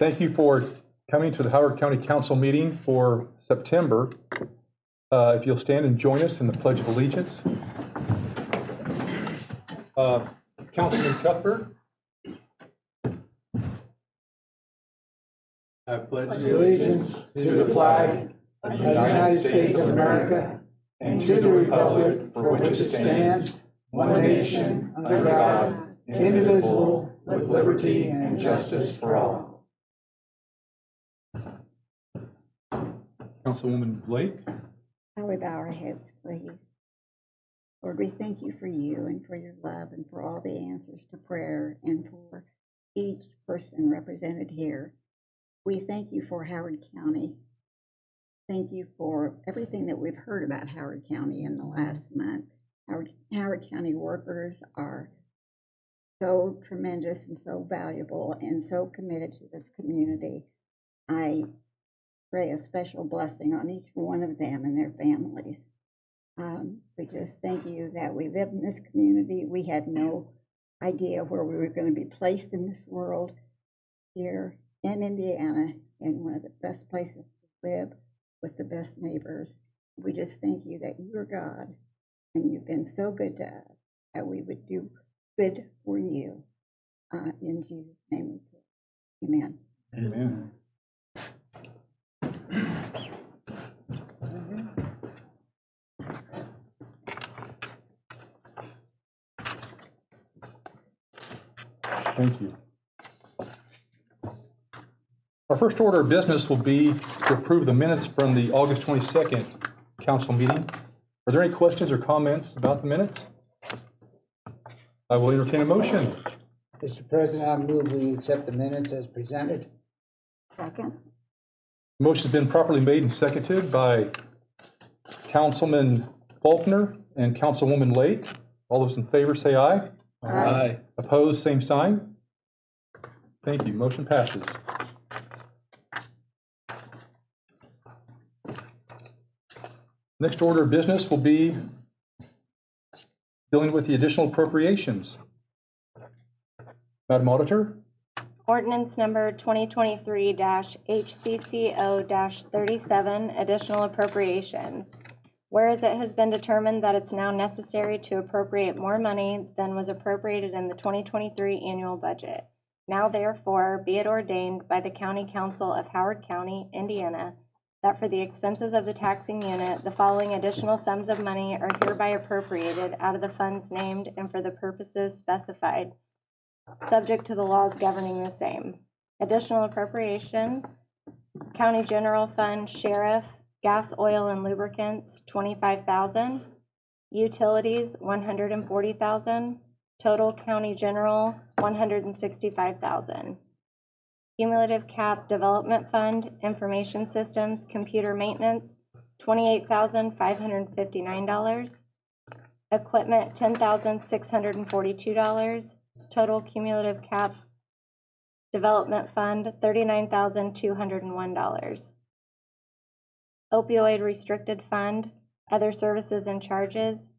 Thank you for coming to the Howard County Council meeting for September. If you'll stand and join us in the Pledge of Allegiance. Councilman Cuthbert. I pledge allegiance to the flag of the United States of America and to the republic for which it stands, one nation, under God, indivisible, with liberty and justice for all. Councilwoman Blake. Shall we bow our heads, please? Lord, we thank you for you and for your love and for all the answers to prayer and for each person represented here. We thank you for Howard County. Thank you for everything that we've heard about Howard County in the last month. Howard County workers are so tremendous and so valuable and so committed to this community. I pray a special blessing on each one of them and their families. We just thank you that we live in this community. We had no idea where we were going to be placed in this world here in Indiana, in one of the best places to live with the best neighbors. We just thank you that you're God and you've been so good to us that we would do good for you. In Jesus' name we pray. Amen. Amen. Thank you. Our first order of business will be to approve the minutes from the August 22nd council meeting. Are there any questions or comments about the minutes? I will entertain a motion. Mr. President, I move we accept the minutes as presented. Second. The motion has been properly made and seconded by Councilman Faulkner and Councilwoman Lake. All those in favor say aye. Aye. Opposed, same sign. Thank you. Motion passes. Next order of business will be dealing with the additional appropriations. Madam Auditor? Ordinance number 2023-HCCO-37, additional appropriations. Whereas it has been determined that it's now necessary to appropriate more money than was appropriated in the 2023 annual budget. Now therefore be it ordained by the County Council of Howard County, Indiana, that for the expenses of the taxing unit, the following additional sums of money are hereby appropriated out of the funds named and for the purposes specified, subject to the laws governing the same. Additional appropriation, County General Fund, Sheriff, Gas, Oil, and Lubricants, $25,000. Utilities, $140,000. Total County General, $165,000. Cumulative Cap Development Fund, Information Systems, Computer Maintenance, $28,559. Equipment, $10,642. Total Cumulative Cap Development Fund, $39,201. Opioid Restricted Fund, Other Services and Charges,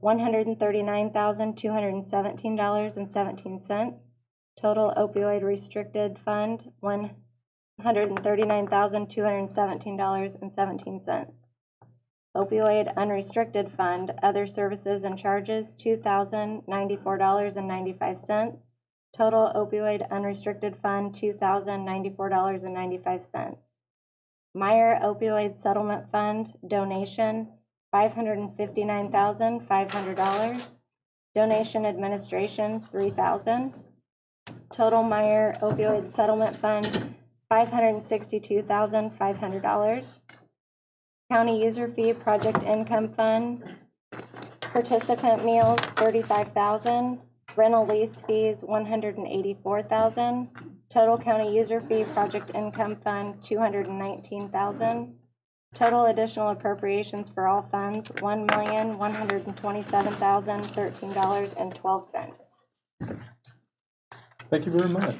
$139,217.17. Total Opioid Restricted Fund, $139,217.17. Opioid Unrestricted Fund, Other Services and Charges, $2,094.95. Total Opioid Unrestricted Fund, $2,094.95. Meyer Opioid Settlement Fund, donation, $559,500. Donation administration, $3,000. Total Meyer Opioid Settlement Fund, $562,500. County User Fee Project Income Fund, participant meals, $35,000. Rental lease fees, $184,000. Total County User Fee Project Income Fund, $219,000. Total additional appropriations for all funds, $1,127,013.12. Thank you very much.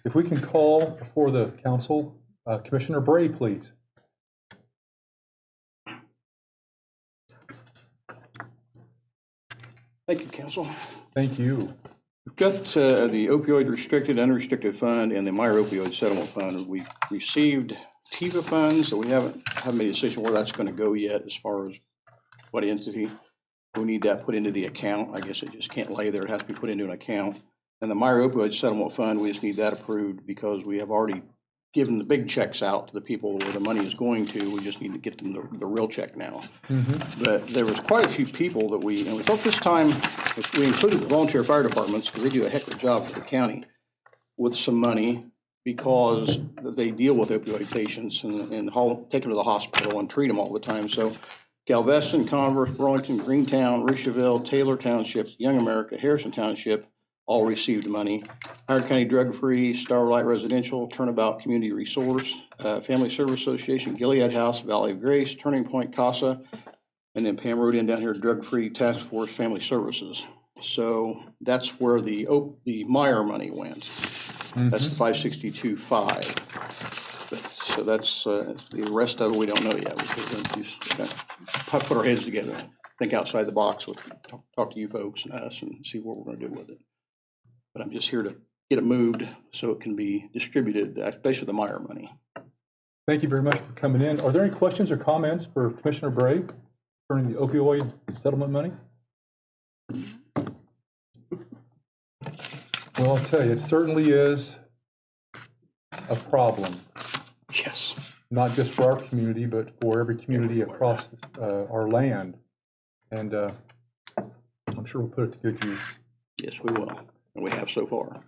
If we can call before the council, Commissioner Bray, please. Thank you, Council. Thank you. We've got the opioid restricted, unrestricted fund and the Meyer opioid settlement fund. We received TIFA funds, so we haven't made a decision where that's going to go yet as far as what entity. We need that put into the account. I guess it just can't lay there. It has to be put into an account. And the Meyer opioid settlement fund, we just need that approved because we have already given the big checks out to the people where the money is going to. We just need to get them the real check now. But there was quite a few people that we thought this time, if we included the volunteer fire departments, because they do a heck of a job for the county with some money because they deal with opioid patients and take them to the hospital and treat them all the time. So Galveston, Converse, Burlington, Greentown, Richeville, Taylor Township, Young America, Harrison Township all received money. Howard County Drug Free, Starlight Residential, Turnabout Community Resource, Family Service Association, Gilead House, Valley of Grace, Turning Point, CASA, and then Pam wrote in down here, Drug Free Task Force Family Services. So that's where the Meyer money went. That's the 562.5. So that's the rest of it we don't know yet. We're going to put our heads together, think outside the box, talk to you folks and us and see what we're going to do with it. But I'm just here to get it moved so it can be distributed, basically the Meyer money. Thank you very much for coming in. Are there any questions or comments for Commissioner Bray concerning the opioid settlement money? Well, I'll tell you, it certainly is a problem, Yes. not just for our community, but for every community across our land. And I'm sure we'll put it to good use. Yes, we will. And we have so far.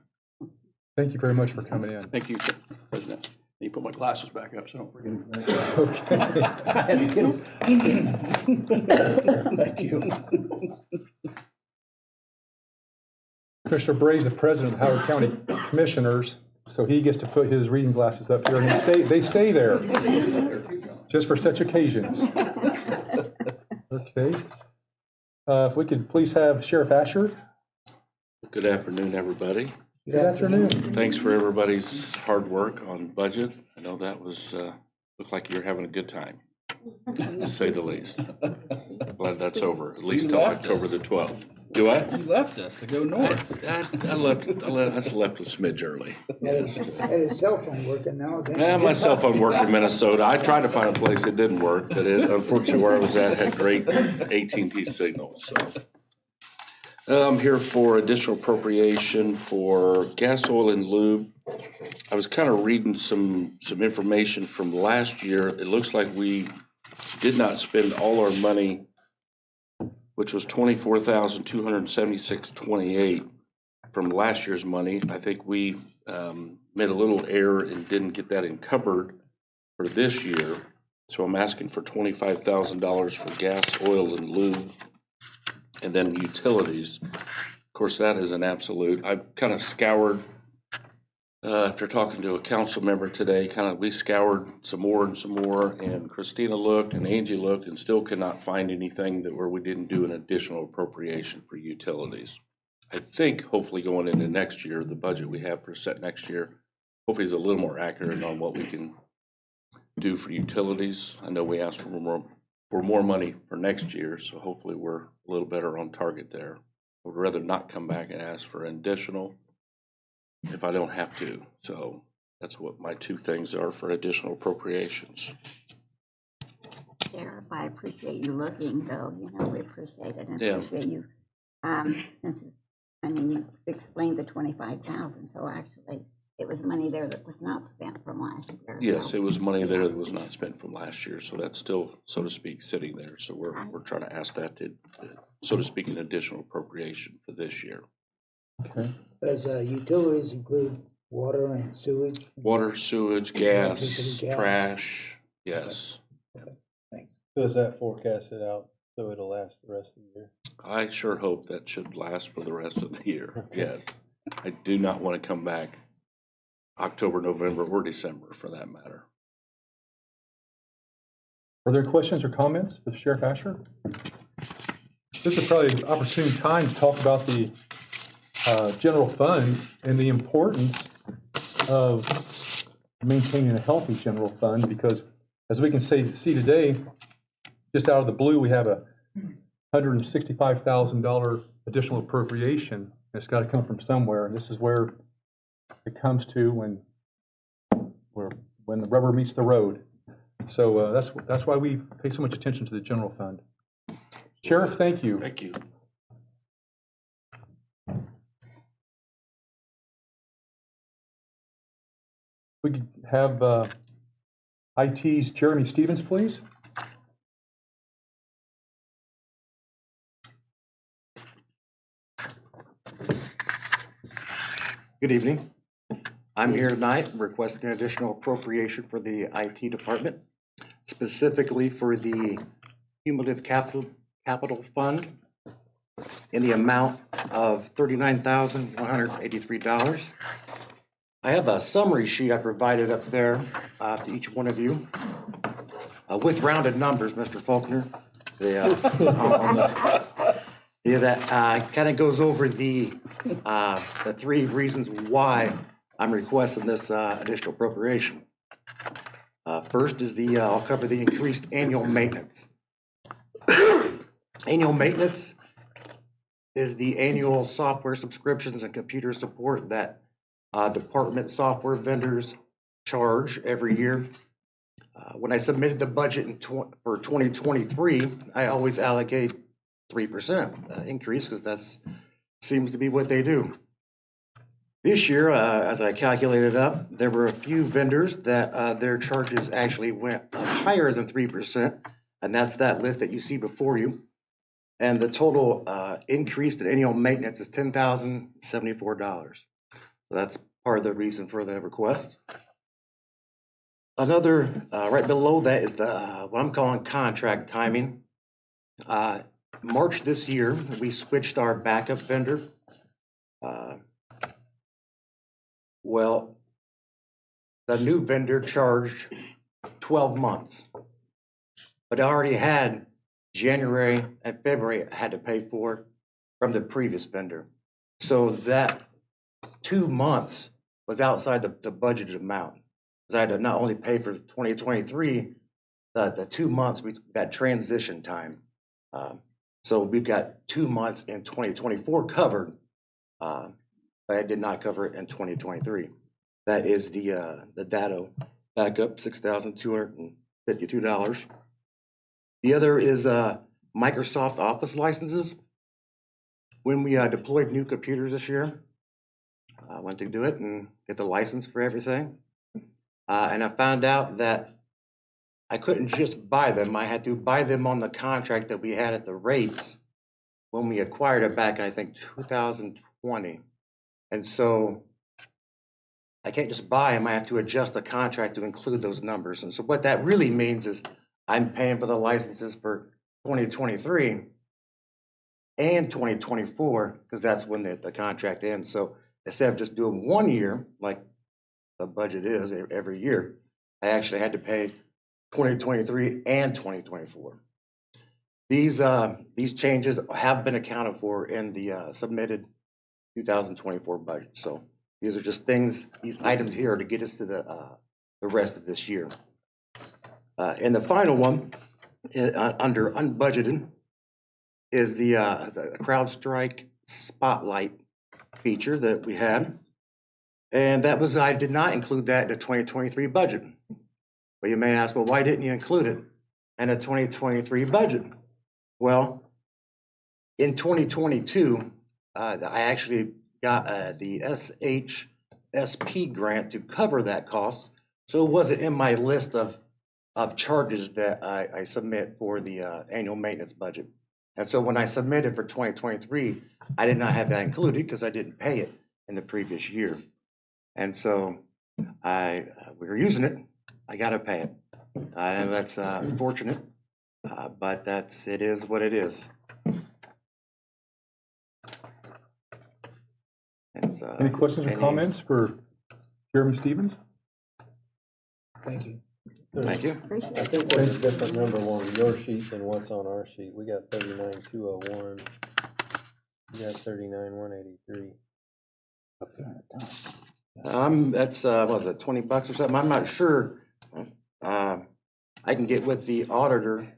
Thank you very much for coming in. Thank you, President. You put my glasses back up so I don't forget. Okay. Thank you. Commissioner Bray's the president of Howard County Commissioners, so he gets to put his reading glasses up here, and they stay there just for such occasions. Okay. If we could please have Sheriff Asher. Good afternoon, everybody. Good afternoon. Thanks for everybody's hard work on budget. I know that was, looked like you were having a good time, to say the least. Glad that's over, at least till October the 12th. Do I? You left us to go north. I left a smidge early. Had his cell phone working now. My cell phone worked in Minnesota. I tried to find a place it didn't work, but unfortunately where I was at had great AT&T signal, so. I'm here for additional appropriation for gas, oil, and lube. I was kind of reading some information from last year. It looks like we did not spend all our money, which was $24,276.28 from last year's money. I think we made a little error and didn't get that encumbered for this year. So I'm asking for $25,000 for gas, oil, and lube. And then utilities. Of course, that is an absolute. I've kind of scoured, after talking to a council member today, we scoured some more, and Christina looked and Angie looked and still could not find anything where we didn't do an additional appropriation for utilities. I think hopefully going into next year, the budget we have for set next year, hopefully is a little more accurate on what we can do for utilities. I know we asked for more money for next year, so hopefully we're a little better on target there. I would rather not come back and ask for additional if I don't have to. So that's what my two things are for additional appropriations. Sheriff, I appreciate you looking, though, we appreciate it and Yeah. appreciate you. You explained the 25,000, so actually it was money there that was not spent from last year. Yes, so. it was money there that was not spent from last year, so that's still, so to speak, sitting there. So we're trying to ask that to, so to speak, an additional appropriation for this year. Okay. Does utilities include water and sewage? Water, sewage, gas, Electricity, gas. trash, yes. Does that forecast it out so it'll last the rest of the year? I sure hope that should last for the rest of the year, yes. I do not want to come back October, November, or December for that matter. Are there questions or comments for Sheriff Asher? This is probably an opportune time to talk about the general fund and the importance of maintaining a healthy general fund, because as we can see today, just out of the blue, we have a $165,000 additional appropriation It's got to come from somewhere, and this is where it comes to when the rubber meets the road. So that's why we pay so much attention to the general fund. Sheriff, thank you. Thank you. We could have IT's Jeremy Stevens, please. Good evening. I'm here tonight requesting an additional appropriation for the IT department, specifically for the cumulative capital fund in the amount of $39,183. I have a summary sheet I provided up there to each one of you with rounded numbers, Mr. Faulkner. That kind of goes over the three reasons why I'm requesting this additional appropriation. First is I'll cover the increased annual maintenance. Annual maintenance is the annual software subscriptions and computer support that department software vendors charge every year. When I submitted the budget for 2023, I always allocate 3% increase because that seems to be what they do. This year, as I calculated up, there were a few vendors that their charges actually went up higher than 3%, and that's that list that you see before you. And the total increase in annual maintenance is $10,074. So that's part of the reason for the request. Another, right below that is what I'm calling contract timing. March this year, we switched our backup vendor. Well, the new vendor charged 12 months, but I already had January and February I had to pay for from the previous vendor. So that 2 months was outside the budgeted amount. Because I had to not only pay for 2023, the 2 months, that transition time. So we've got 2 months in 2024 covered, but I did not cover it in 2023. That is the Datto backup, $6,252. The other is Microsoft Office licenses. When we deployed new computers this year, I went to do it and get the license for everything. And I found out that I couldn't just buy them. I had to buy them on the contract that we had at the rates when we acquired it back in, I think, 2020. And so I can't just buy them. I have to adjust the contract to include those numbers. And so what that really means is I'm paying for the licenses for 2023 and 2024 because that's when the contract ends. So instead of just doing 1 year, like the budget is every year, I actually had to pay 2023 and 2024. These changes have been accounted for in the submitted 2024 budget. So these are just things, these items here are to get us to the rest of this year. And the final one, under unbudgeted, is the CrowdStrike Spotlight feature that we had. And that was, I did not include that in the 2023 budget. But you may ask, well, why didn't you include it in the 2023 budget? Well, in 2022, I actually got the SHSP grant to cover that cost. So it wasn't in my list of charges that I submit for the annual maintenance budget. And so when I submitted for 2023, I did not have that included because I didn't pay it in the previous year. And so we were using it. I got to pay it. I know that's unfortunate, but it is what it is. Any questions or comments for Jeremy Stevens? Thank you. Thank you. Appreciate I it. think there's a different number on your sheet than what's on our sheet. We got 39,201. You got 39,183. Up here at the top. That's what was it, $20 or something? I'm not sure. I can get with the auditor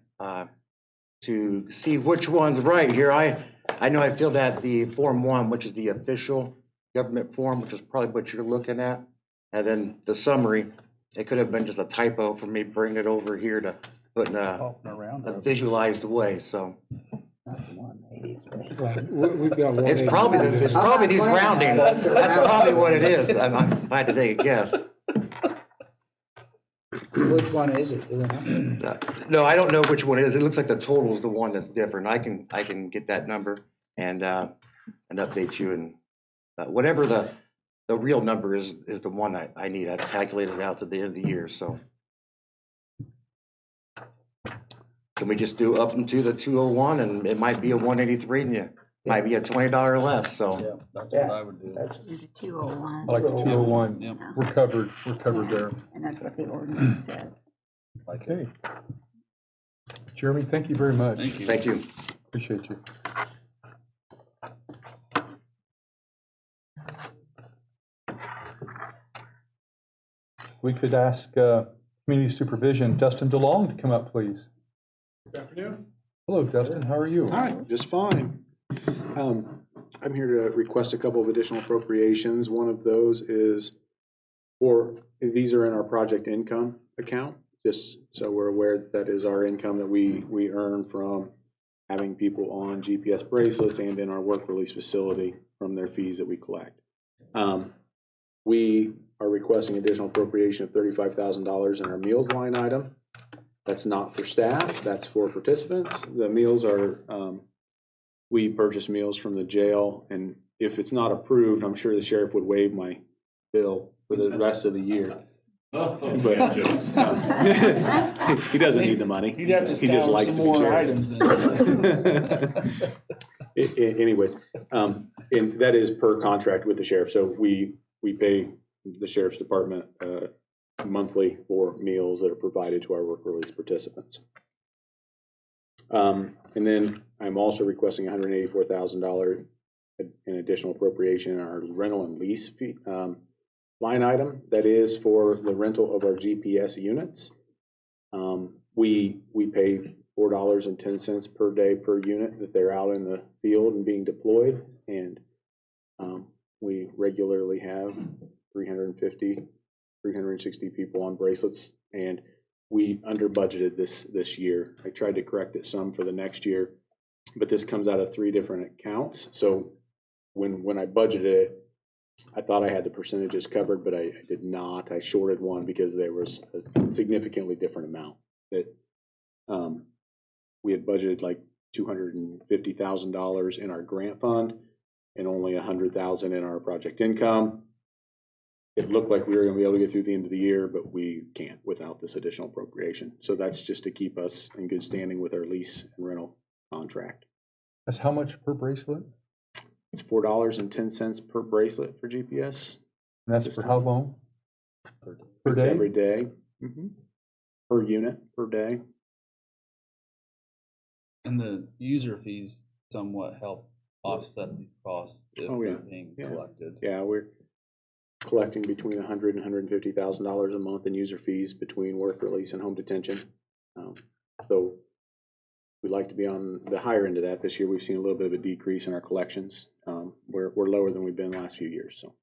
to see which one's right here. I know I filled out the Form 1, which is the official government form, which is probably what you're looking at. And then the summary, it could have been just a typo for me bringing it over here to put in a visualized way, so. Not 183. We've got It's probably these rounding. That's probably what it is. If I had to take a guess. Which one is it? Do we know? No, I don't know which one it is. It looks like the total is the one that's different. I can get that number and update you, and whatever the real number is the one I need. I've calculated it out to the end of the year, so. Can we just do up into the 201, and it might be a 183, and it might be a $20 less, so. Yeah, that's what I would do. That's, The 201. I like the 201. Yep. We're covered there. And that's what the ordinance says. Okay. Jeremy, thank you very much. Thank you. Thank you. Appreciate you. We could ask Community Supervision Dustin DeLong to come up, please. Good afternoon. Hello, Dustin. How are you? Hi, just fine. I'm here to request a couple of additional appropriations. One of those is these are in our project income account, just so we're aware that is our income that we earn from having people on GPS bracelets and in our work release facility from their fees that we collect. We are requesting additional appropriation of $35,000 in our meals line item. That's not for staff, that's for participants. The meals are, we purchase meals from the jail, and if it's not approved, I'm sure the sheriff would waive my bill for the rest of the year. But he doesn't need the money. You'd have to He just establish likes some to be more sheriff. items then. Anyways, and that is per contract with the sheriff, so we pay the sheriff's department monthly for meals that are provided to our work release participants. And then I'm also requesting $184,000 in additional appropriation in our rental and lease fee line item. That is for the rental of our GPS units. We pay $4.10 per day per unit that they're out in the field and being deployed, and we regularly have 360 people on bracelets, and we under budgeted this year. I tried to correct it some for the next year, but this comes out of 3 different accounts. So when I budgeted it, I thought I had the percentages covered, but I did not. I shorted one because there was a significantly different amount that we had budgeted, like $250,000 in our grant fund and only $100,000 in our project income. It looked like we were going to be able to get through the end of the year, but we can't without this additional appropriation. So that's just to keep us in good standing with our lease and rental contract. That's how much per bracelet? It's $4.10 per bracelet for GPS. And that's for how long? Per It's day? every day. Per unit, per day. And the user fees somewhat help offset these costs if Oh, yeah. they're being Yeah. collected. Yeah, we're collecting between $100,000 and $150,000 a month in user fees between work release and home detention. So we'd like to be on the higher end of that. This year, we've seen a little bit of a decrease in our collections. We're lower than we've been the last few years, so.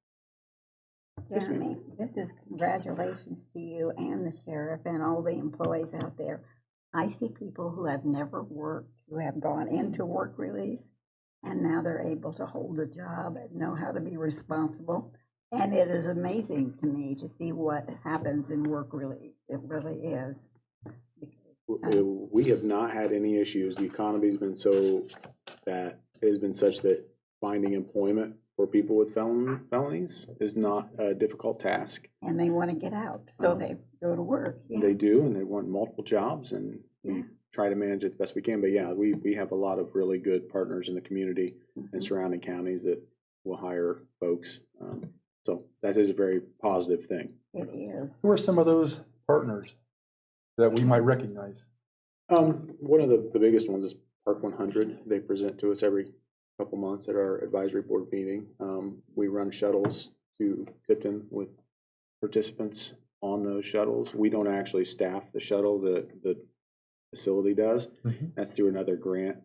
Yes, ma'am. Jeremy, this is congratulations to you and the sheriff and all the employees out there. I see people who have never worked, who have gone into work release, and now they're able to hold a job and know how to be responsible. And it is amazing to me to see what happens in work release. It really is. We have not had any issues. The economy's been such that finding employment for people with felonies is not a difficult task. And they want to get out, so they go to work. Yeah. They do, and they want multiple jobs, and we Yeah. try to manage it the best we can. But yeah, we have a lot of really good partners in the community and surrounding counties that will hire folks. So that is a very positive thing. It is. Who are some of those partners that we might recognize? One of the biggest ones is Park 100. They present to us every couple months at our advisory board meeting. We run shuttles to Tipton with participants on those shuttles. We don't actually staff the shuttle, the facility does. That's through another grant.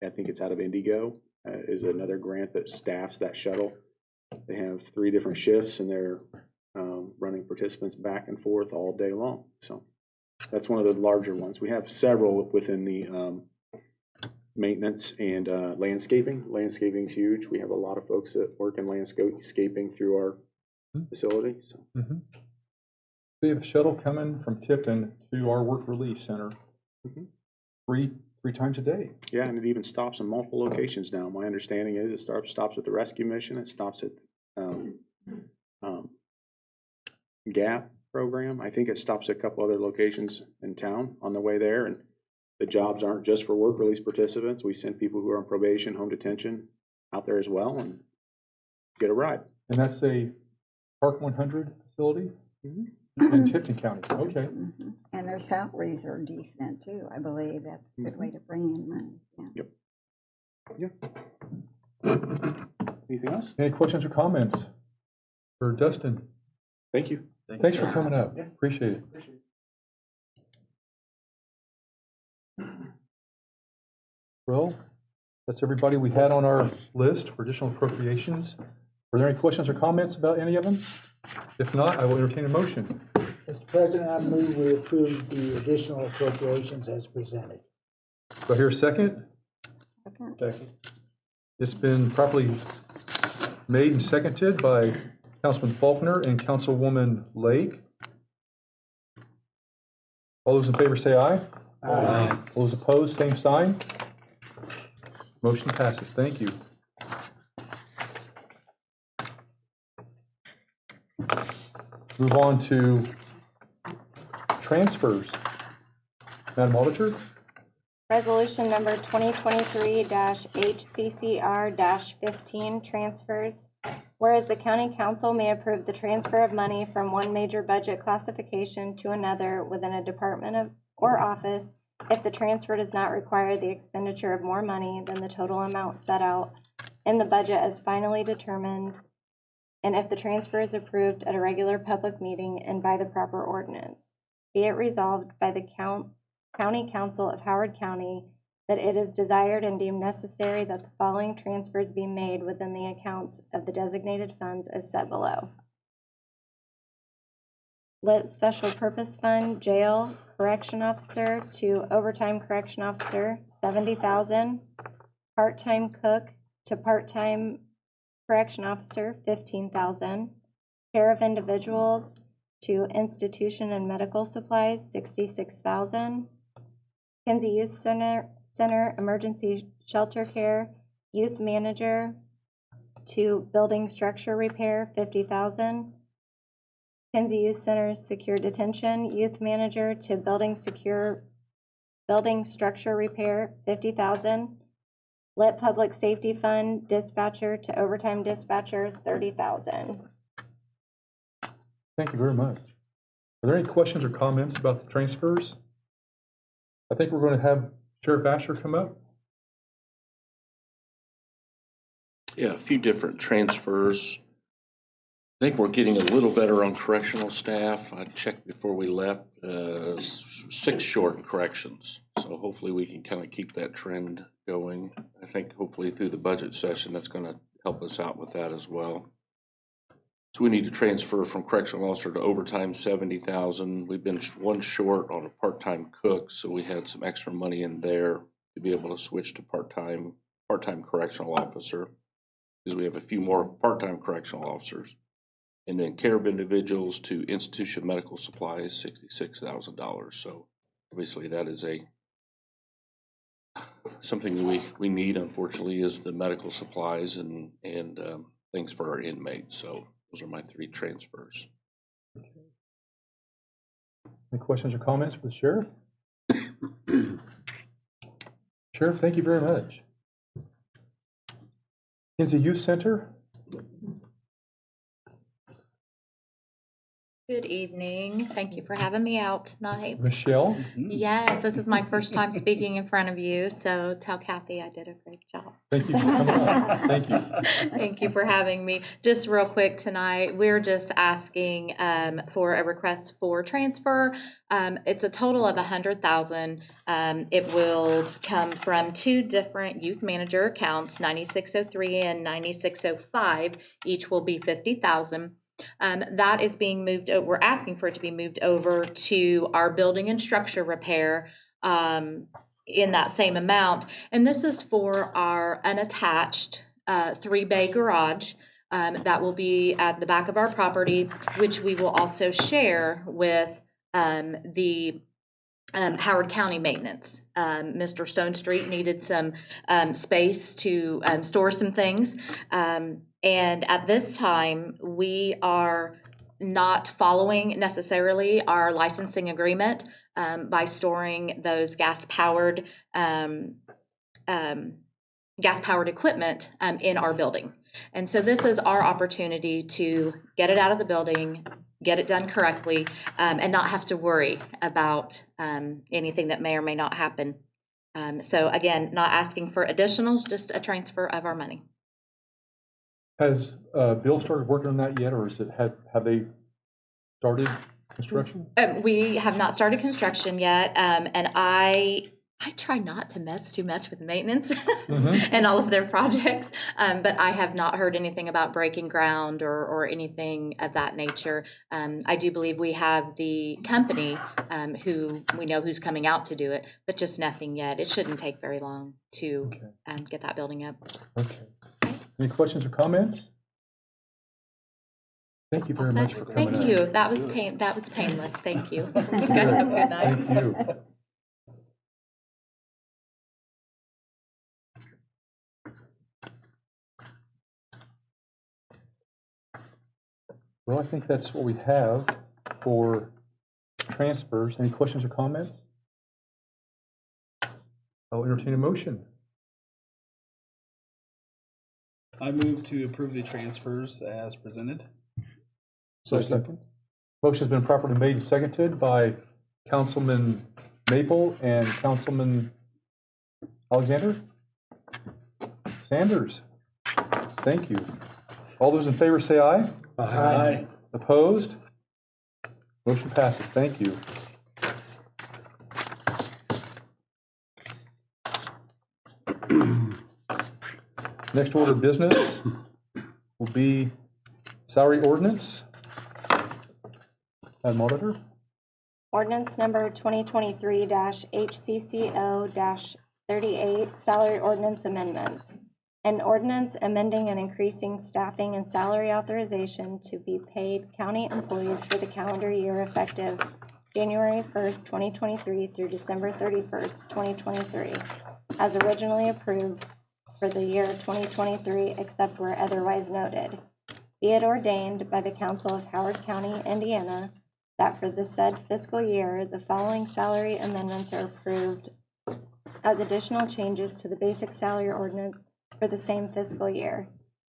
I think it's out of Indigo, is another grant that staffs that shuttle. They have 3 different shifts and they're running participants back and forth all day long. So that's one of the larger ones. We have several within the maintenance and landscaping. Landscaping's huge. We have a lot of folks that work in landscaping through our facility. So We have a shuttle coming from Tipton to our work release center three times a day. yeah, and it even stops in multiple locations now. My understanding is it stops at the rescue mission. It stops at GAP program. I think it stops at a couple other locations in town on the way there. And the jobs aren't just for work release participants. We send people who are on probation, home detention out there as well and get a ride. And that's a Park 100 facility in Tipton County. Okay. And their salaries are decent too, I believe. That's a good way to bring in money. Yeah. Anything else? Any questions or comments for Dustin? Thank you. Thanks for coming up. Appreciate it. Well, that's everybody we had on our list for additional appropriations. Were there any questions or comments about any of them? If not, I will entertain a motion. Mr. President, I move we approve the additional appropriations as presented. Do I hear a second? Second. It's been properly made and seconded by Councilman Faulkner and Councilwoman Lake. All those in favor say aye. Aye. All those opposed, same sign. Motion passes. Thank you. Move on to transfers. Madam Auditor? Resolution number 2023-HCCR-15 transfers. Whereas the county council may approve the transfer of money from one major budget classification to another within a department or office if the transfer does not require the expenditure of more money than the total amount set out in the budget as finally determined, and if the transfer is approved at a regular public meeting and by the proper ordinance. Be it resolved by the County Council of Howard County that it is desired and deemed necessary that the following transfers be made within the accounts of the designated funds as set below. Lit Special Purpose Fund, Jail Correction Officer to Overtime Correction Officer, $70,000. Part-time Cook to Part-time Correction Officer, $15,000. Care of Individuals to Institution and Medical Supplies, $66,000. Kinsey Youth Center Emergency Shelter Care Youth Manager to Building Structure Repair, $50,000. Kinsey Youth Center Secure Detention Youth Manager to Building Structure Repair, $50,000. Lit Public Safety Fund Dispatcher to Overtime Dispatcher, $30,000. Thank you very much. Are there any questions or comments about the transfers? I think we're going to have Sheriff Asher come up. Yeah, a few different transfers. I think we're getting a little better on correctional staff. I checked before we left, 6 short in corrections. So hopefully we can kind of keep that trend going. I think hopefully through the budget session, that's going to help us out with that as well. So we need to transfer from correctional officer to overtime, $70,000. We've been 1 short on a part-time cook, so we had some extra money in there to be able to switch to part-time correctional officer, because we have a few more part-time correctional officers. And then care of individuals to institution medical supplies, $66,000. So obviously that is something we need, unfortunately, is the medical supplies and things for our inmates. So those are my 3 transfers. Any questions or comments for the sheriff? Sheriff, thank you very much. Kinsey Youth Center. Good evening. Thank you for having me out tonight. Michelle? Yes, this is my first time speaking in front of you, so tell Kathy I did a great job. Thank you for coming on. Thank you. Thank you for having me. Just real quick tonight, we're just asking for a request for transfer. It's a total of $100,000. It will come from two different youth manager accounts, 9603 and 9605. Each will be $50,000. That is being moved, we're asking for it to be moved over to our building and structure repair in that same amount. And this is for our unattached 3-bay garage that will be at the back of our property, which we will also share with the Howard County Maintenance. Mr. Stone Street needed some space to store some things. And at this time, we are not following necessarily our licensing agreement by storing those gas-powered equipment in our building. And so this is our opportunity to get it out of the building, get it done correctly, and not have to worry about anything that may or may not happen. So again, not asking for additionals, just a transfer of our money. Has Bill started working on that yet, or is it, have they started construction? We have not started construction yet, and I try not to mess too much with maintenance and all of their projects, but I have not heard anything about breaking ground or anything of that nature. I do believe we have the company who we know who's coming out to do it, but just nothing yet. It shouldn't take very long to get that building up. Okay. Any questions or comments? Thank you very much for coming in. Thank you. That was painless. Thank you. You guys have a good night. Thank you. Well, I think that's what we have for transfers. Any questions or comments? I'll entertain a motion. I move to approve the transfers as presented. Second. Motion's been properly made and seconded by Councilman Maple and Councilman Alexander? Sanders. Thank you. All those in favor say aye. Aye. Opposed? Motion passes. Thank you. Next order of business will be salary ordinance. Madam Auditor? Ordinance number 2023-HCCO-38, salary ordinance amendments. An ordinance amending and increasing staffing and salary authorization to be paid county employees for the calendar year effective January 1st, 2023 through December 31st, 2023, as originally approved for the year 2023, except where otherwise noted. Be it ordained by the Council of Howard County, Indiana, that for the said fiscal year, the following salary amendments are approved as additional changes to the basic salary ordinance for the same fiscal year.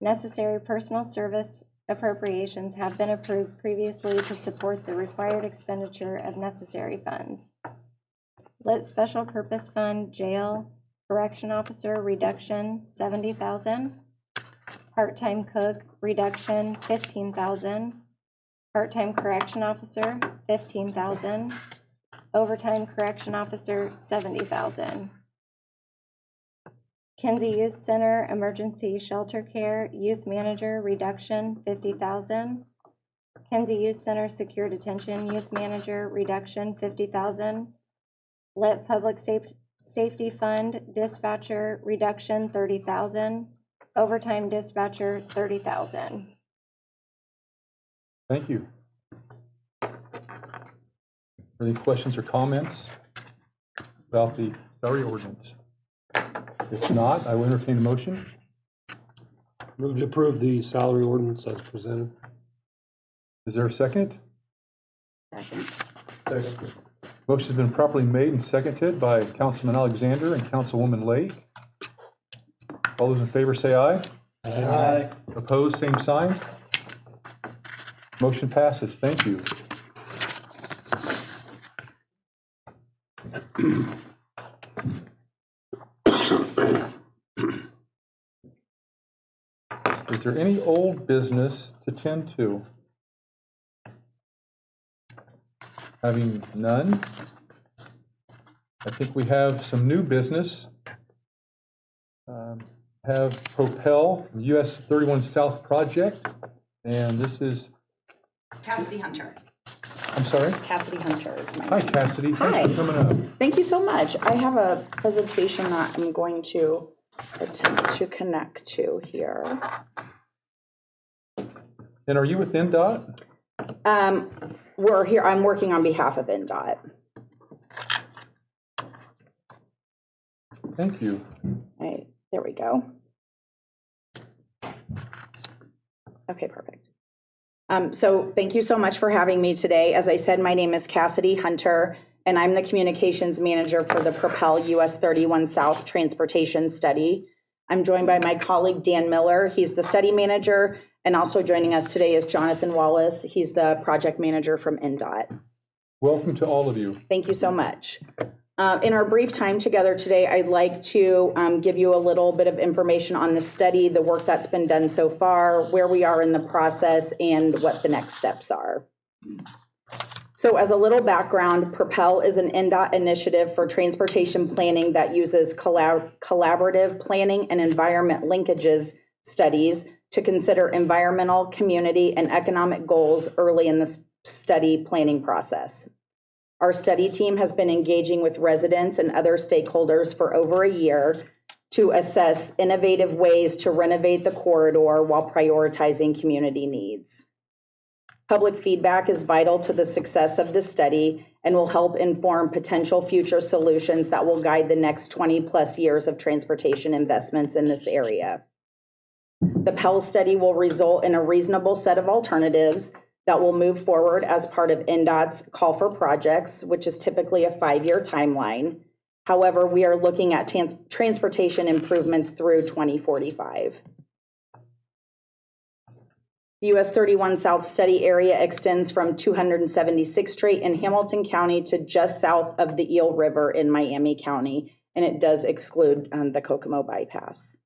Necessary personal service appropriations have been approved previously to support the required expenditure of necessary funds. Lit Special Purpose Fund, Jail, Correction Officer, reduction, $70,000. Part-time cook, reduction, $15,000. Part-time correction officer, $15,000. Overtime correction officer, $70,000. Kinsey Youth Center Emergency Shelter Care Youth Manager, reduction, $50,000. Kinsey Youth Center Secure Detention Youth Manager, reduction, $50,000. Lit Public Safety Fund Dispatcher, reduction, $30,000. Overtime dispatcher, $30,000. Thank you. Any questions or comments about the salary ordinance? If not, I will entertain a motion. Move to approve the salary ordinance as presented. Is there a second? Second. Motion's been properly made and seconded by Councilman Alexander and Councilwoman Lake. All those in favor say aye. Aye. Opposed, same sign. Motion passes. Thank you. Is there any old business to tend to? Having none, I think we have some new business. Have Propel US 31 South project, and this is, Cassidy Hunter. I'm sorry? Cassidy Hunter is my Hi, name. Cassidy. Hi. Thanks for coming up. Thank you so much. I have a presentation that I'm going to attempt to connect to here. And are you with NDOT? We're here, I'm working on behalf of NDOT. Thank you. Right, there we go. Okay, perfect. So thank you so much for having me today. As I said, my name is Cassidy Hunter, and I'm the communications manager for the Propel US 31 South Transportation Study. I'm joined by my colleague, Dan Miller. He's the study manager, and also joining us today is Jonathan Wallace. He's the project manager from NDOT. Welcome to all of you. Thank you so much. In our brief time together today, I'd like to give you a little bit of information on the study, the work that's been done so far, where we are in the process, and what the next steps are. So as a little background, Propel is an NDOT initiative for transportation planning that uses collaborative planning and environment linkages studies to consider environmental, community, and economic goals early in the study planning process. Our study team has been engaging with residents and other stakeholders for over a year to assess innovative ways to renovate the corridor while prioritizing community needs. Public feedback is vital to the success of the study and will help inform potential future solutions that will guide the next 20+ years of transportation investments in this area. The Pell study will result in a reasonable set of alternatives that will move forward as part of NDOT's call for projects, which is typically a 5-year timeline. However, we are looking at transportation improvements through 2045. The US 31 South study area extends from 276th Street in Hamilton County to just south of the Eel River in Miami County, and it does exclude the Kokomo bypass.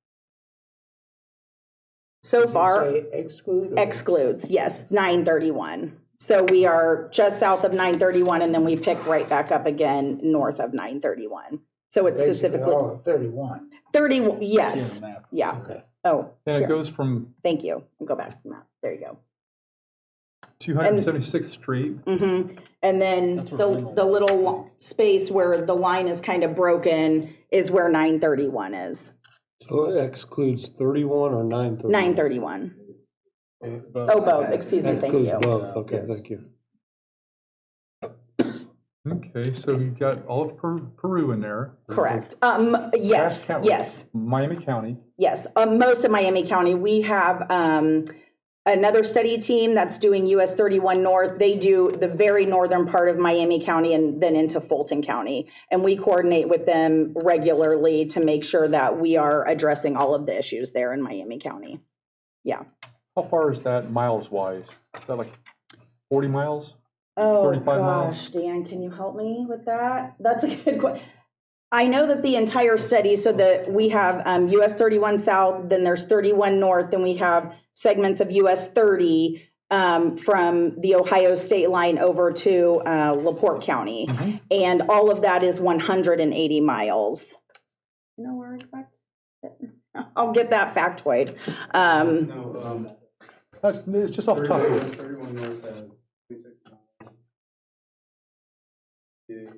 So far, excludes, yes, 931. So we are just south of 931, and then we pick right back up again north of 931. So it's specifically all of 31. 30, yes, yeah. Okay. Oh, And here. it goes from Thank you. I'll go back to the map. There you go. 276th Street. Mm-hmm. And then That's where the Reynolds is. little space where the line is kind of broken is where 931 is. So it excludes 31 or 931? 931. Oh, both. Excuse me. Thank Excludes you. both, okay, thank you. Okay, so you've got all of Peru in there. Correct. Yes, Cass County, yes, Miami County. yes. Most of Miami County. We have another study team that's doing US 31 North. They do the very northern part of Miami County and then into Fulton County. And we coordinate with them regularly to make sure that we are addressing all of the issues there in Miami County. Yeah. How far is that miles wise? Is that like 40 miles? Oh, 35 miles? gosh, Dan, can you help me with that? That's a good question. I know that the entire study, so that we have US 31 South, then there's 31 North, then we have segments of US 30 from the Ohio state line over to LaPorte County. Mm-hmm. And all of that is 180 miles. You know where exact? I'll get that factoid. It's just off the top of it. 31 North has 26 miles. You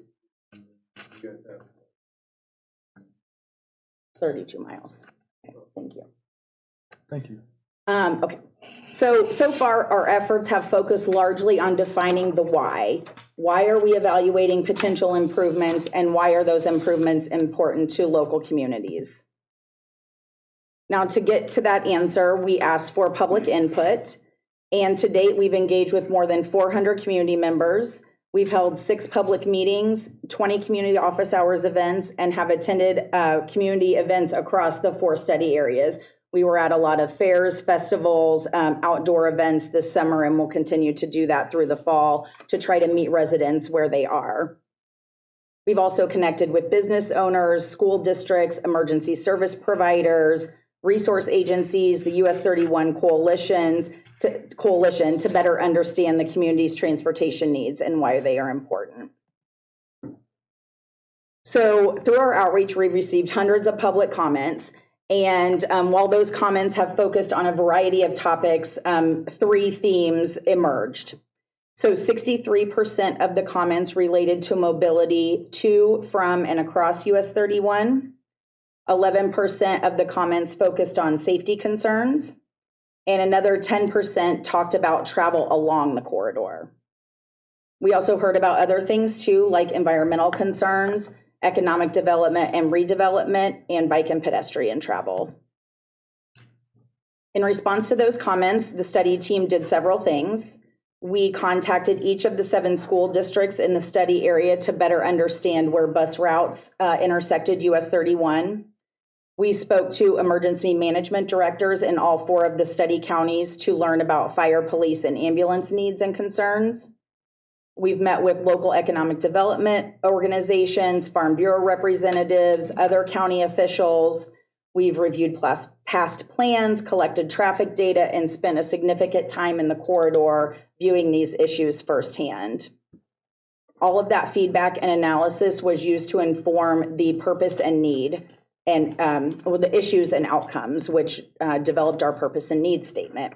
guys have 32 miles. Okay, thank you. Thank you. Okay, so far our efforts have focused largely on defining the why. Why are we evaluating potential improvements, and why are those improvements important to local communities? Now, to get to that answer, we asked for public input, and to date we've engaged with more than 400 community members. We've held 6 public meetings, 20 community office hours events, and have attended community events across the 4 study areas. We were at a lot of fairs, festivals, outdoor events this summer, and we'll continue to do that through the fall to try to meet residents where they are. We've also connected with business owners, school districts, emergency service providers, resource agencies, the US 31 coalition to better understand the community's transportation needs and why they are important. So through our outreach, we've received hundreds of public comments. And while those comments have focused on a variety of topics, 3 themes emerged. So 63% of the comments related to mobility to, from, and across US 31. 11% of the comments focused on safety concerns. And another 10% talked about travel along the corridor. We also heard about other things too, like environmental concerns, economic development and redevelopment, and bike and pedestrian travel. In response to those comments, the study team did several things. We contacted each of the 7 school districts in the study area to better understand where bus routes intersected US 31. We spoke to emergency management directors in all 4 of the study counties to learn about fire, police, and ambulance needs and concerns. We've met with local economic development organizations, Farm Bureau representatives, other county officials. We've reviewed past plans, collected traffic data, and spent a significant time in the corridor viewing these issues firsthand. All of that feedback and analysis was used to inform the purpose and need and the issues and outcomes, which developed our purpose and need statement.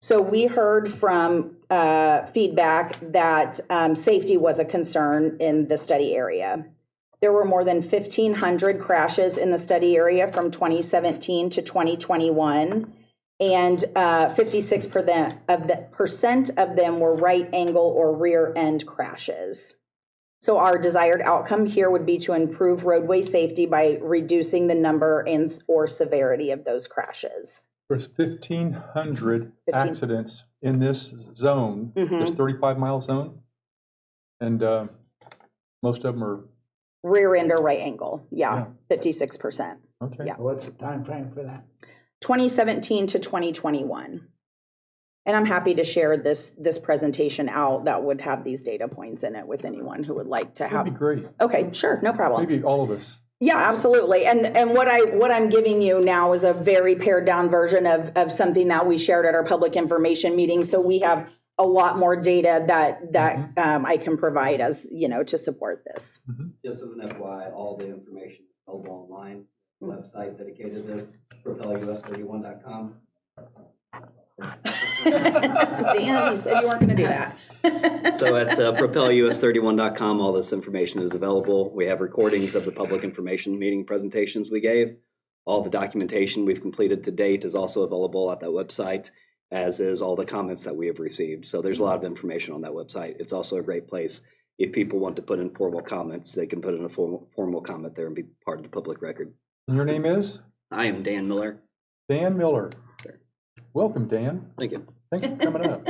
So we heard from feedback that safety was a concern in the study area. There were more than 1,500 crashes in the study area from 2017 to 2021, and 56% of them were right angle or rear end crashes. So our desired outcome here would be to improve roadway safety by reducing the number and or severity of those crashes. There's 1,500 accidents in this zone, this 35-mile zone, and most of them are rear end or right angle. Yeah. 56%. Okay. Yeah. What's the time frame for that? 2017 to 2021. And I'm happy to share this presentation out that would have these data points in it with anyone who would like to have. That'd be great. Okay, sure, no problem. Maybe all of us. Yeah, absolutely. And what I'm giving you now is a very pared down version of something that we shared at our public information meeting. So we have a lot more data that I can provide as, to support this. Just as an FYI, all the information is available online. Website dedicated to this, propelus31.com. Dan, you said you weren't going to do that. So at propelus31.com, all this information is available. We have recordings of the public information meeting presentations we gave. All the documentation we've completed to date is also available at that website, as is all the comments that we have received. So there's a lot of information on that website. It's also a great place. If people want to put in formal comments, they can put in a formal comment there and be part of the public record. And your name is? I am Dan Miller. Dan Miller. Sure. Welcome, Dan. Thank you. Thanks for coming up.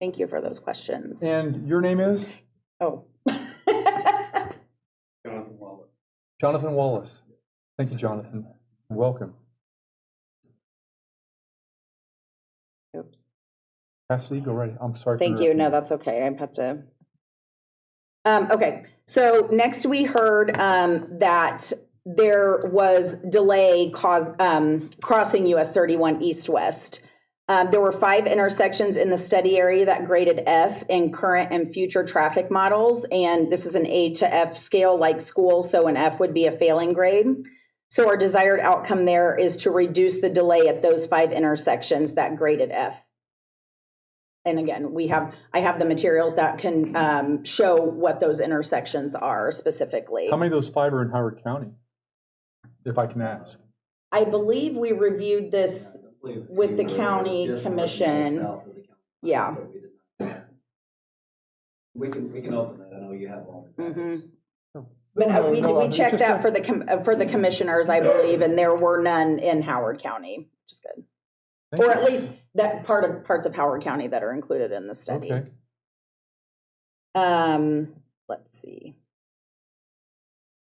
Thank you for those questions. And your name is? Oh. Jonathan Wallace. Jonathan Wallace. Thank you, Jonathan. Welcome. Oops. Cassidy, go right. I'm sorry. Thank you. No, that's okay. I have to. Okay. So next we heard that there was delay crossing US 31 east-west. There were 5 intersections in the study area that graded F in current and future traffic models. And this is an A to F scale like school, so an F would be a failing grade. So our desired outcome there is to reduce the delay at those 5 intersections that graded F. And again, I have the materials that can show what those intersections are specifically. How many of those 5 are in Howard County, if I can ask? I believe we reviewed this with the county commission. Yeah. We can open that. I know you have all the facts. But we checked that for the commissioners, I believe, and there were none in Howard County, which is good. Or at least that parts of Howard County that are included in the study. Okay. Let's see.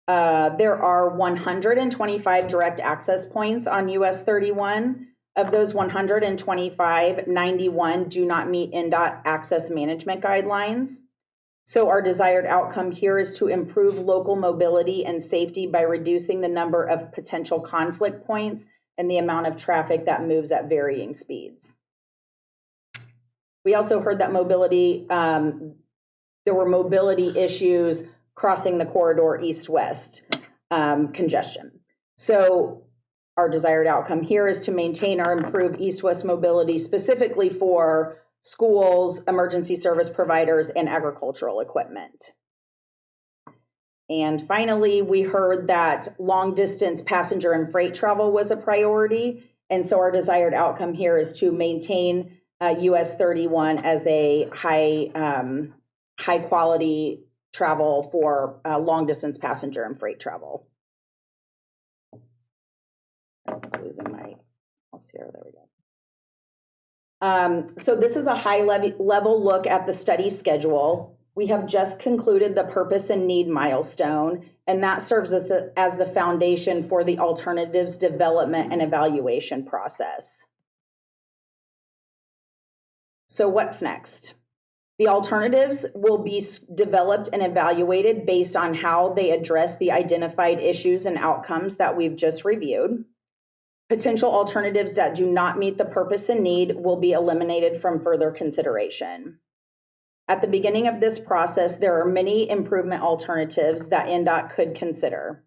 There are 125 direct access points on US 31. Of those 125, 91 do not meet NDOT access management guidelines. So our desired outcome here is to improve local mobility and safety by reducing the number of potential conflict points and the amount of traffic that moves at varying speeds. We also heard that there were mobility issues crossing the corridor east-west congestion. So our desired outcome here is to maintain or improve east-west mobility specifically for schools, emergency service providers, and agricultural equipment. And finally, we heard that long-distance passenger and freight travel was a priority. And so our desired outcome here is to maintain US 31 as a high-quality travel for long-distance passenger and freight travel. I'm losing my mouse here. There we go. So this is a high-level look at the study schedule. We have just concluded the purpose and need milestone, and that serves as the foundation for the alternatives development and evaluation process. So what's next? The alternatives will be developed and evaluated based on how they address the identified issues and outcomes that we've just reviewed. Potential alternatives that do not meet the purpose and need will be eliminated from further consideration. At the beginning of this process, there are many improvement alternatives that NDOT could consider.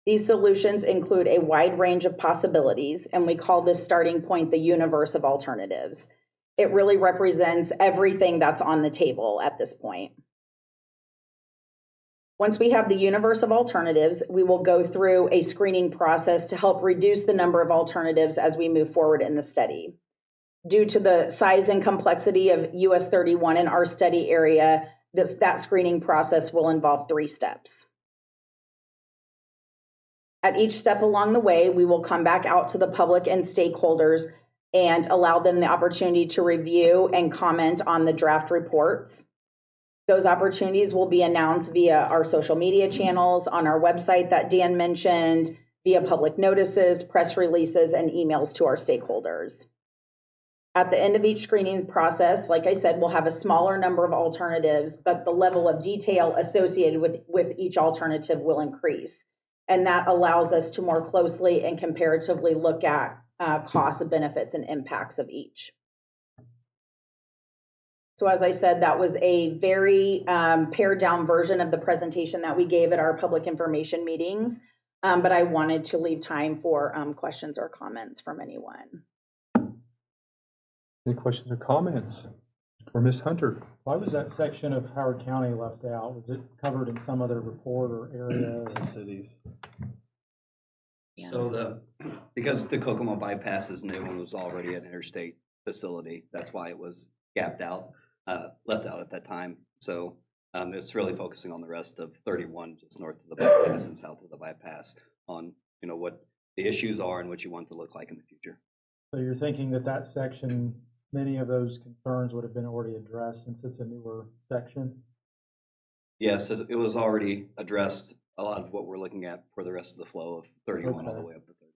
These solutions include a wide range of possibilities, and we call this starting point the universe of alternatives. It really represents everything that's on the table at this point. Once we have the universe of alternatives, we will go through a screening process to help reduce the number of alternatives as we move forward in the study. Due to the size and complexity of US 31 in our study area, that screening process will involve 3 steps. At each step along the way, we will come back out to the public and stakeholders and allow them the opportunity to review and comment on the draft reports. Those opportunities will be announced via our social media channels, on our website that Dan mentioned, via public notices, press releases, and emails to our stakeholders. At the end of each screening process, like I said, we'll have a smaller number of alternatives, but the level of detail associated with each alternative will increase. And that allows us to more closely and comparatively look at costs, benefits, and impacts of each. So as I said, that was a very pared down version of the presentation that we gave at our public information meetings, but I wanted to leave time for questions or comments from anyone. Any questions or comments for Ms. Hunter? Why was that section of Howard County left out? Was it covered in some other report or area? The cities. So because the Kokomo bypass is new and was already an interstate facility, that's why it was gapped out, left out at that time. So it's really focusing on the rest of 31, just north of the bypass and south of the bypass, on what the issues are and what you want it to look like in the future. So you're thinking that section, many of those concerns would have been already addressed since it's a newer section? Yes, it was already addressed. A lot of what we're looking at for the rest of the flow of 31 all the way up to 30.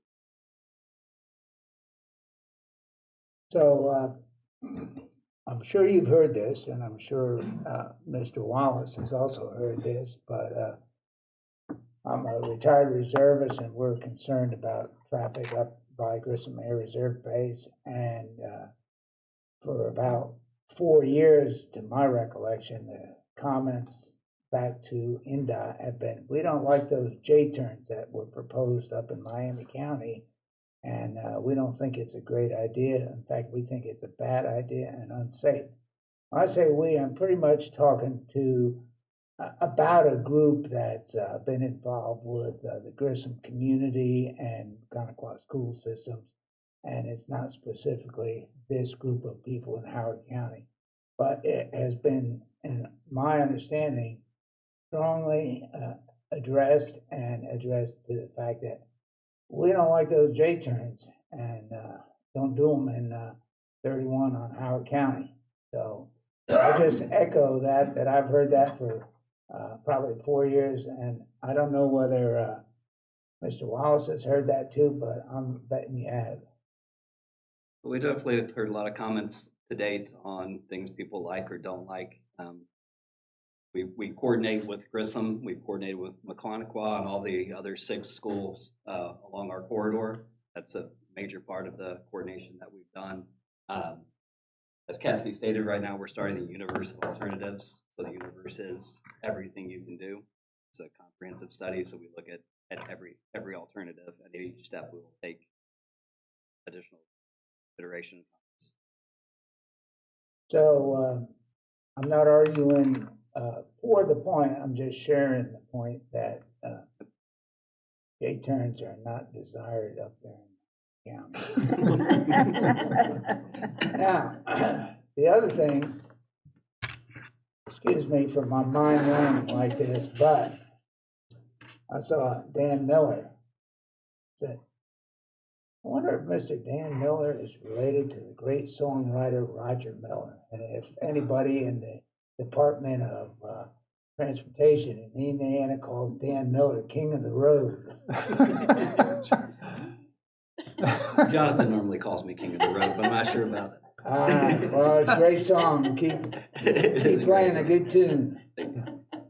So I'm sure you've heard this, and I'm sure Mr. Wallace has also heard this, but I'm a retired reservist, and we're concerned about traffic up by Grissom Air Reserve Base. And for about 4 years, to my recollection, the comments back to NDOT have been, we don't like those J-turns that were proposed up in Miami County, and we don't think it's a great idea. In fact, we think it's a bad idea and unsafe. I say we, I'm pretty much talking to about a group that's been involved with the Grissom community and Connequa school systems, and it's not specifically this group of people in Howard County, but it has been, in my understanding, strongly addressed to the fact that we don't like those J-turns and don't do them in 31 on Howard County. So I just echo that I've heard that for probably 4 years, and I don't know whether Mr. Wallace has heard that too, but I'm betting you have. We definitely have heard a lot of comments to date on things people like or don't like. We coordinate with Grissom, we coordinated with McConaughey and all the other 6 schools along our corridor. That's a major part of the coordination that we've done. As Cassidy stated, right now we're starting the universe of alternatives. So the universe is everything you can do. It's a comprehensive study, so we look at every alternative. At each step, we will take additional consideration. So I'm not arguing for the point, I'm just sharing the point that J-turns are not desired up there in the county. Now, the other thing, excuse me for my mind running like this, but I saw Dan Miller said, I wonder if Mr. Dan Miller is related to the great songwriter Roger Miller. And if anybody in the Department of Transportation in Indiana calls Dan Miller King of the Road. Jonathan normally calls me King of the Road, but I'm not sure about it. Well, it's a great song. Keep playing a good tune.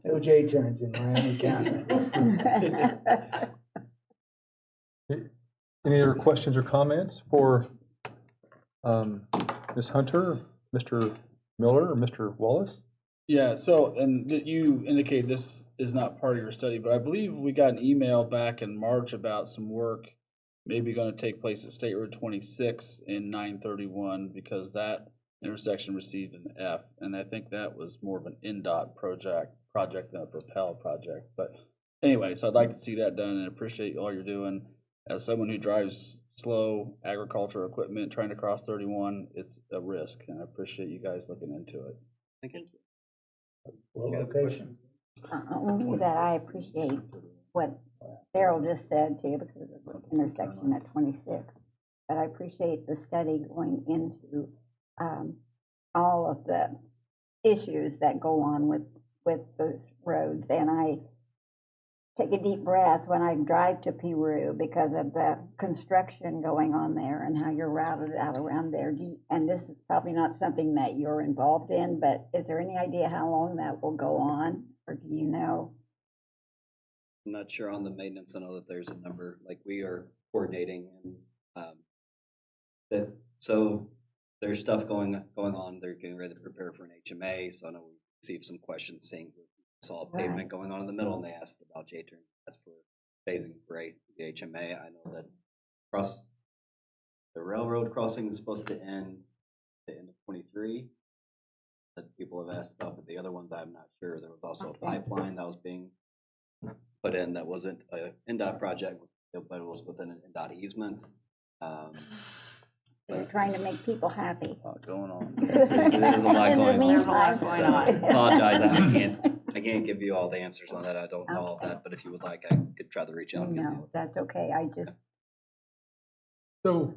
No J-turns in Miami County. Any other questions or comments for Ms. Hunter, Mr. Miller, or Mr. Wallace? Yeah, so, and you indicate this is not part of your study, but I believe we got an email back in March about some work maybe going to take place at State Road 26 in 931 because that intersection received an F, and I think that was more of an NDOT project than a Propel project. But anyway, so I'd like to see that done and appreciate all you're doing. As someone who drives slow agricultural equipment trying to cross 31, it's a risk, and I appreciate you guys looking into it. Thank you. What location? Only that I appreciate what Daryl just said too, because of the intersection at 26. But I appreciate the study going into all of the issues that go on with those roads. And I take a deep breath when I drive to Peru because of the construction going on there and how you're routed out around there. And this is probably not something that you're involved in, but is there any idea how long that will go on, or do you know? I'm not sure on the maintenance. I know that there's a number, like we are coordinating, and so there's stuff going on. They're getting ready to prepare for an HMA. So I know we received some questions saying we saw pavement going on in the middle, and they asked about J-turns. That's for phasing for the HMA. I know that the railroad crossing is supposed to end at the end of 23. That people have asked about, but the other ones I'm not sure. There was also a pipeline that was being put in that wasn't an NDOT project, but it was within an NDOT easement. They're trying to make people happy. A lot going on. There's a lot going on. There's a lot going on. Apologize, I can't give you all the answers on that. I don't know all that, but if you would like, I could try to reach out. No, that's okay. I just. So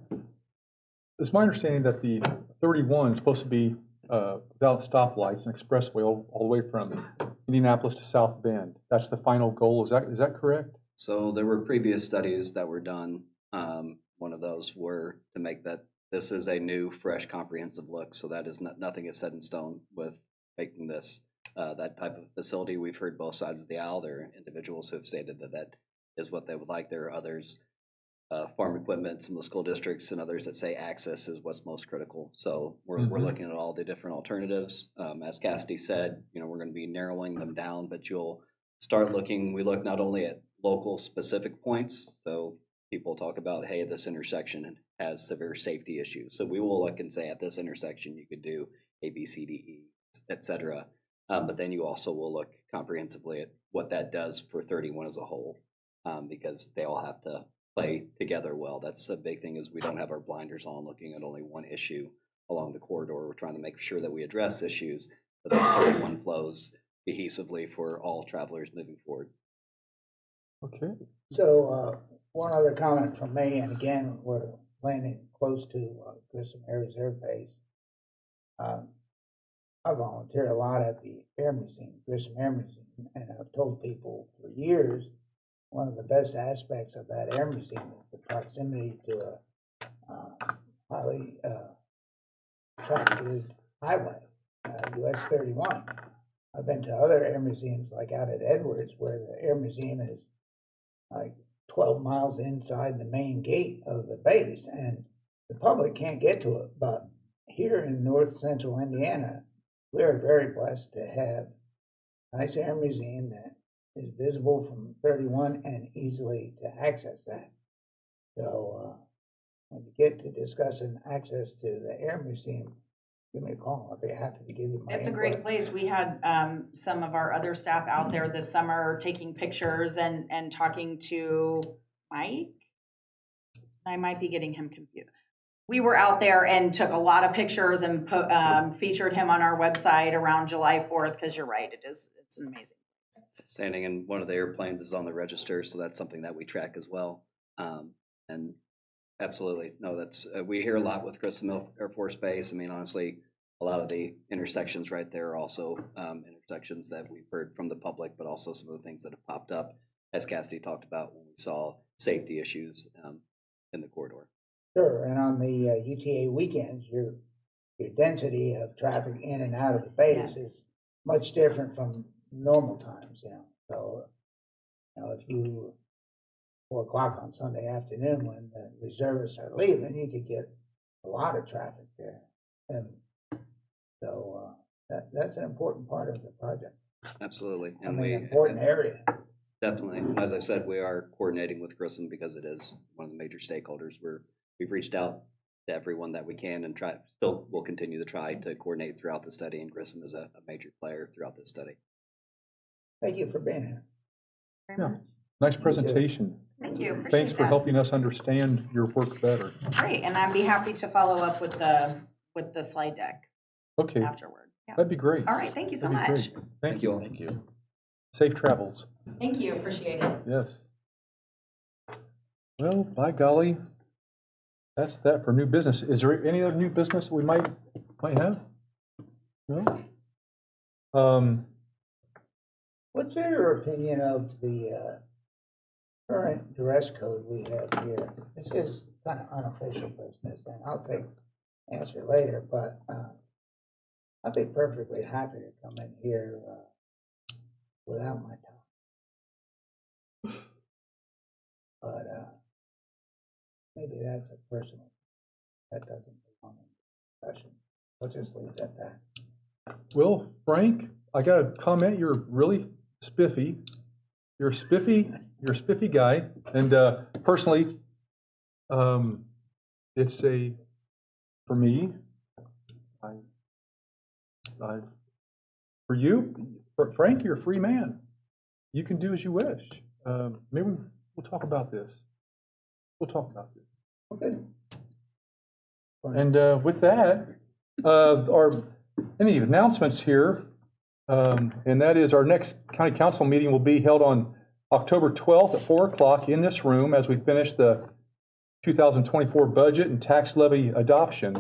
it's my understanding that the 31 is supposed to be without stoplights and expressway all the way from Indianapolis to South Bend. That's the final goal. Is that correct? So there were previous studies that were done. One of those were to make that this is a new, fresh, comprehensive look. So that is nothing is set in stone with making this that type of facility. We've heard both sides of the aisle. There are individuals who have stated that is what they would like. There are others, farm equipment, some of the school districts, and others that say access is what's most critical. So we're looking at all the different alternatives. As Cassidy said, we're going to be narrowing them down, but you'll start looking. We look not only at local specific points. So people talk about, hey, this intersection has severe safety issues. So we will look and say at this intersection, you could do A, B, C, D, E, et cetera. But then you also will look comprehensively at what that does for 31 as a whole, because they all have to play together well. That's a big thing, is we don't have our blinders on looking at only one issue along the corridor. We're trying to make sure that we address issues, but that 31 flows cohesively for all travelers moving forward. Okay. So one other comment from me, and again, we're landing close to Grissom Air Reserve Base. I volunteer a lot at the Air Museum, Grissom Air Museum, and I've told people for years, one of the best aspects of that Air Museum is the proximity to a highly trafficked highway, US 31. I've been to other air museums, like out at Edwards, where the air museum is like 12 miles inside the main gate of the base, and the public can't get to it. But here in north central Indiana, we are very blessed to have a nice air museum that is visible from 31 and easily to access that. So when you get to discussing access to the air museum, give me a call. I'll be happy to give you my It's a input. great place. We had some of our other staff out there this summer taking pictures and talking to Mike. I might be getting him confused. We were out there and took a lot of pictures and featured him on our website around July 4th, because you're right, it's an amazing. Standing in one of the airplanes is on the register, so that's something that we track as well. And absolutely, no, that's, we hear a lot with Grissom Air Force Base. I mean, honestly, a lot of the intersections right there are also intersections that we've heard from the public, but also some of the things that have popped up, as Cassidy talked about when we saw safety issues in the corridor. Sure, and on the UTA weekends, your density of traffic in and out of the base is much different from normal times, you know. So, you know, if you 4 o'clock on Sunday afternoon when the reservists are leaving, you could get a lot of traffic there, and so that's an important part of the project. Absolutely, I and mean, we important area. definitely. And as I said, we are coordinating with Grissom because it is one of the major stakeholders. We've reached out to everyone that we can and will continue to try to coordinate throughout the study, and Grissom is a major player throughout this study. Thank you for being here. Yeah. Nice presentation. Thank you. Appreciate Thanks for that. helping us understand your work better. Great, and I'd be happy to follow up with the slide deck Okay, afterward. Yeah. that'd be great. All right, thank you so That'd be much. great. Thank you. Thank you. Safe travels. Thank you, appreciate it. Yes. Well, by golly, that's that for new business. Is there any other new business that we might have? No? What's your opinion of the current dress code we have here? This is kind of unofficial business, and I'll answer later, but I'd be perfectly happy to come in here without my tie. But maybe that's a personal, that doesn't belong in discussion. I'll just leave it at that. Well, Frank, I got a comment. You're really spiffy. You're a spiffy guy. And personally, it's for me, for you, Frank, you're a free man. You can do as you wish. Maybe we'll talk about this. We'll talk about this. Okay. And with that, any announcements here, and that is our next county council meeting will be held on October 12th at 4 o'clock in this room as we finish the 2024 budget and tax levy adoption.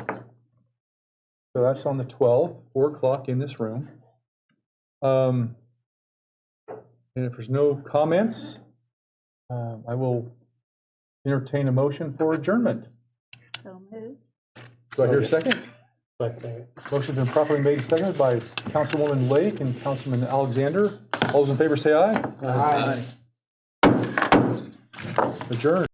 So that's on the 12th, 4 o'clock in this room. And if there's no comments, I will entertain a motion for adjournment. So moved. Do I hear a second? Motion's been properly made and seconded by Councilwoman Lake and Councilman Alexander. All those in favor say aye. Aye. Adjourned.